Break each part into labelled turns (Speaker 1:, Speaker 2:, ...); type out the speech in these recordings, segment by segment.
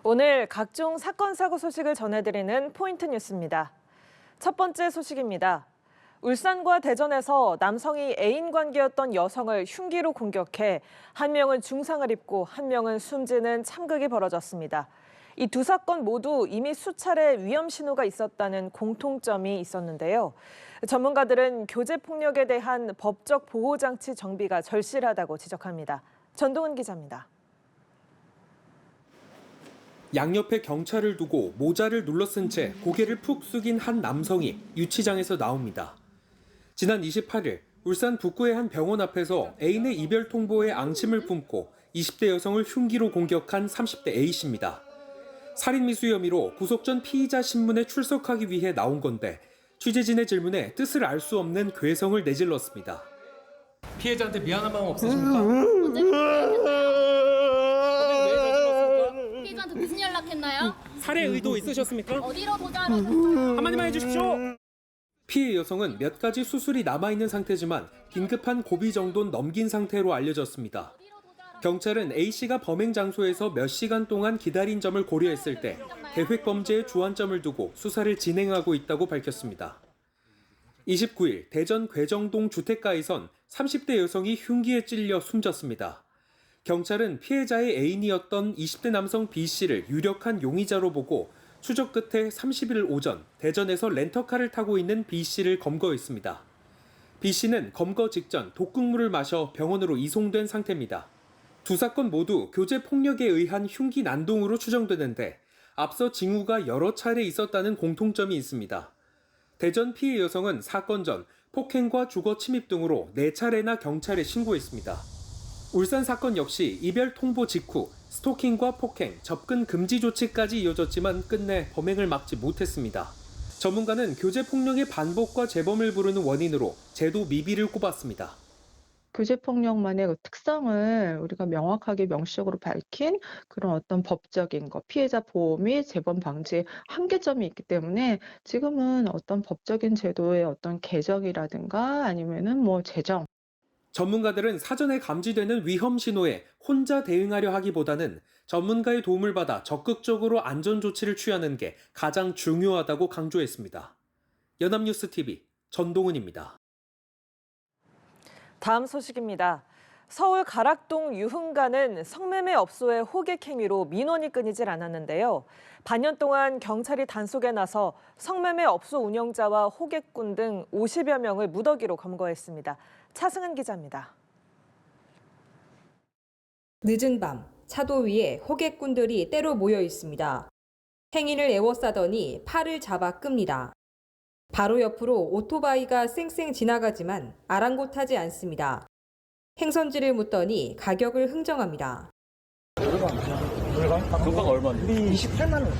Speaker 1: 오늘 각종 사건, 사고 소식을 전해드리는 포인트 뉴스입니다. 첫 번째 소식입니다. 울산과 대전에서 남성이 애인 관계였던 여성을 흉기로 공격해 한 명은 중상을 입고 한 명은 숨지는 참극이 벌어졌습니다. 이 두 사건 모두 이미 수차례 위험 신호가 있었다는 공통점이 있었는데요. 전문가들은 교제 폭력에 대한 법적 보호 장치 정비가 절실하다고 지적합니다. 전동은 기자입니다.
Speaker 2: 양옆에 경찰을 두고 모자를 눌러쓴 채 고개를 푹 숙인 한 남성이 유치장에서 나옵니다. 지난 28일 울산 북구의 한 병원 앞에서 애인의 이별 통보에 앙심을 품고 20대 여성을 흉기로 공격한 30대 A씨입니다. 살인미수 혐의로 구속 전 피의자 신문에 출석하기 위해 나온 건데 취재진의 질문에 뜻을 알 수 없는 괴성을 내질렀습니다.
Speaker 3: 피해자한테 미안한 마음 없으십니까?
Speaker 4: 피해자한테 무슨 연락했나요?
Speaker 3: 살해 의도 있으셨습니까?
Speaker 4: 어디로 도주하러 오셨어요?
Speaker 3: 한마디만 해주십시오.
Speaker 2: 피해 여성은 몇 가지 수술이 남아있는 상태지만 긴급한 고비 정도는 넘긴 상태로 알려졌습니다. 경찰은 A씨가 범행 장소에서 몇 시간 동안 기다린 점을 고려했을 때 계획 범죄에 주안점을 두고 수사를 진행하고 있다고 밝혔습니다. 29일 대전 괴정동 주택가에선 30대 여성이 흉기에 찔려 숨졌습니다. 경찰은 피해자의 애인이었던 20대 남성 B씨를 유력한 용의자로 보고 추적 끝에 30일 오전 대전에서 렌터카를 타고 있는 B씨를 검거했습니다. B씨는 검거 직전 독극물을 마셔 병원으로 이송된 상태입니다. 두 사건 모두 교제 폭력에 의한 흉기 난동으로 추정되는데 앞서 징후가 여러 차례 있었다는 공통점이 있습니다. 대전 피해 여성은 사건 전 폭행과 주거 침입 등으로 4차례나 경찰에 신고했습니다. 울산 사건 역시 이별 통보 직후 스토킹과 폭행, 접근 금지 조치까지 이어졌지만 끝내 범행을 막지 못했습니다. 전문가는 교제 폭력의 반복과 재범을 부르는 원인으로 제도 미비를 꼽았습니다.
Speaker 5: 교제폭력만의 그 특성을 우리가 명확하게 명시적으로 밝힌 그런 어떤 법적인 것, 피해자 보호 및 재범 방지의 한계점이 있기 때문에 지금은 어떤 법적인 제도의 어떤 개정이라든가 아니면은 제정,
Speaker 2: 전문가들은 사전에 감지되는 위험 신호에 혼자 대응하려 하기보다는 전문가의 도움을 받아 적극적으로 안전 조치를 취하는 게 가장 중요하다고 강조했습니다. 연합뉴스TV 전동은입니다.
Speaker 1: 다음 소식입니다. 서울 가락동 유흥가는 성매매 업소의 호객 행위로 민원이 끊이질 않았는데요. 반년 동안 경찰이 단속에 나서 성매매 업소 운영자와 호객꾼 등 50여 명을 무더기로 검거했습니다. 차승은 기자입니다.
Speaker 6: 늦은 밤 차도 위에 호객꾼들이 때로 모여 있습니다. 행인을 에워싸더니 팔을 잡아 끕니다. 바로 옆으로 오토바이가 쌩쌩 지나가지만 아랑곳하지 않습니다. 행선지를 묻더니 가격을 흥정합니다.
Speaker 7: 금방 얼마인데? 28만 원.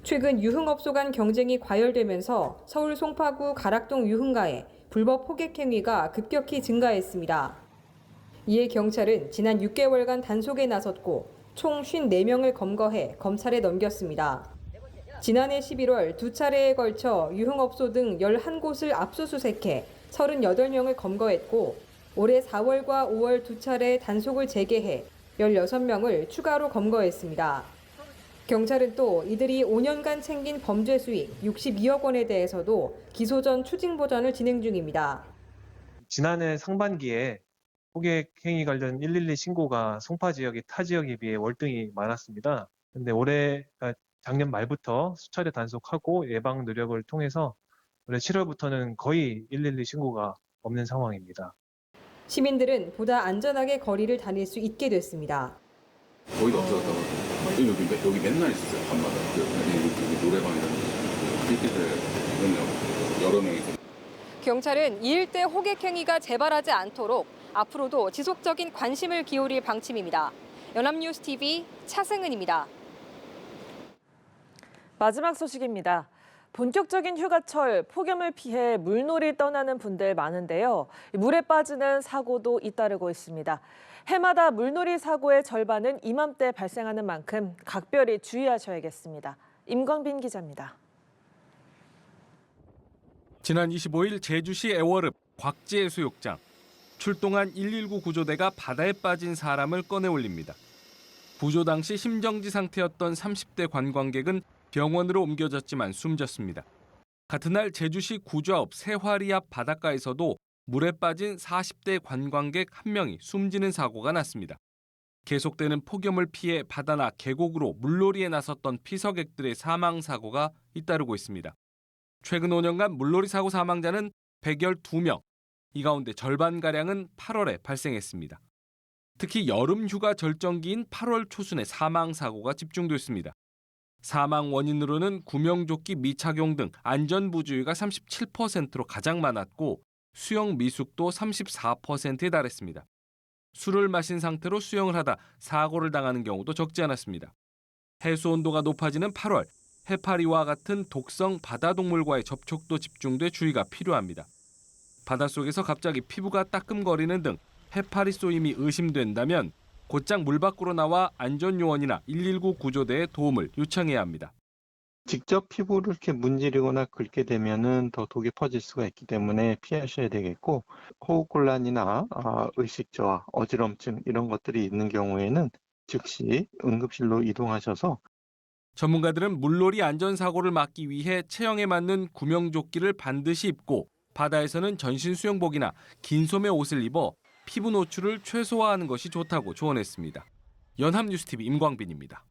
Speaker 6: 최근 유흥업소 간 경쟁이 과열되면서 서울 송파구 가락동 유흥가에 불법 호객 행위가 급격히 증가했습니다. 이에 경찰은 지난 6개월간 단속에 나섰고 총 54명을 검거해 검찰에 넘겼습니다. 지난해 11월 두 차례에 걸쳐 유흥업소 등 11곳을 압수수색해 38명을 검거했고 올해 4월과 5월 두 차례 단속을 재개해 16명을 추가로 검거했습니다. 경찰은 또 이들이 5년간 챙긴 범죄 수익 62억 원에 대해서도 기소 전 추징 보전을 진행 중입니다.
Speaker 8: 지난해 상반기에 호객 행위 관련 112 신고가 송파 지역이 타 지역에 비해 월등히 많았습니다. 그런데 올해 작년 말부터 수차례 단속하고 예방 노력을 통해서 올해 7월부터는 거의 112 신고가 없는 상황입니다.
Speaker 6: 시민들은 보다 안전하게 거리를 다닐 수 있게 됐습니다.
Speaker 7: 거의 없어졌다고. 여기 맨날 있었어요, 밤마다. 여기 노래방이라든지, 힐기들 여러 명이 있어요.
Speaker 6: 경찰은 이 일대 호객 행위가 재발하지 않도록 앞으로도 지속적인 관심을 기울일 방침입니다. 연합뉴스TV 차승은입니다.
Speaker 1: 마지막 소식입니다. 본격적인 휴가철 폭염을 피해 물놀이 떠나는 분들 많은데요. 물에 빠지는 사고도 잇따르고 있습니다. 해마다 물놀이 사고의 절반은 이맘때 발생하는 만큼 각별히 주의하셔야겠습니다. 임광빈 기자입니다.
Speaker 9: 지난 25일 제주시 애월읍 곽지 해수욕장. 출동한 119 구조대가 바다에 빠진 사람을 꺼내 올립니다. 구조 당시 심정지 상태였던 30대 관광객은 병원으로 옮겨졌지만 숨졌습니다. 같은 날 제주시 구좌읍 세화리 앞 바닷가에서도 물에 빠진 40대 관광객 1명이 숨지는 사고가 났습니다. 계속되는 폭염을 피해 바다나 계곡으로 물놀이에 나섰던 피서객들의 사망 사고가 잇따르고 있습니다. 최근 5년간 물놀이 사고 사망자는 112명, 이 가운데 절반가량은 8월에 발생했습니다. 특히 여름 휴가 절정기인 8월 초순에 사망 사고가 집중됐습니다. 사망 원인으로는 구명조끼 미착용 등 안전부주의가 37%로 가장 많았고 수영 미숙도 34%에 달했습니다. 술을 마신 상태로 수영을 하다 사고를 당하는 경우도 적지 않았습니다. 해수 온도가 높아지는 8월, 해파리와 같은 독성 바다동물과의 접촉도 집중돼 주의가 필요합니다. 바닷속에서 갑자기 피부가 따끔거리는 등 해파리 쏘임이 의심된다면 곧장 물 밖으로 나와 안전요원이나 119 구조대에 도움을 요청해야 합니다.
Speaker 10: 직접 피부를 이렇게 문지르거나 긁게 되면은 더 독이 퍼질 수가 있기 때문에 피하셔야 되겠고, 호흡곤란이나 의식저하, 어지럼증 이런 것들이 있는 경우에는 즉시 응급실로 이동하셔서
Speaker 9: 전문가들은 물놀이 안전사고를 막기 위해 체형에 맞는 구명조끼를 반드시 입고 바다에서는 전신 수영복이나 긴 소매 옷을 입어 피부 노출을 최소화하는 것이 좋다고 조언했습니다. 연합뉴스TV 임광빈입니다.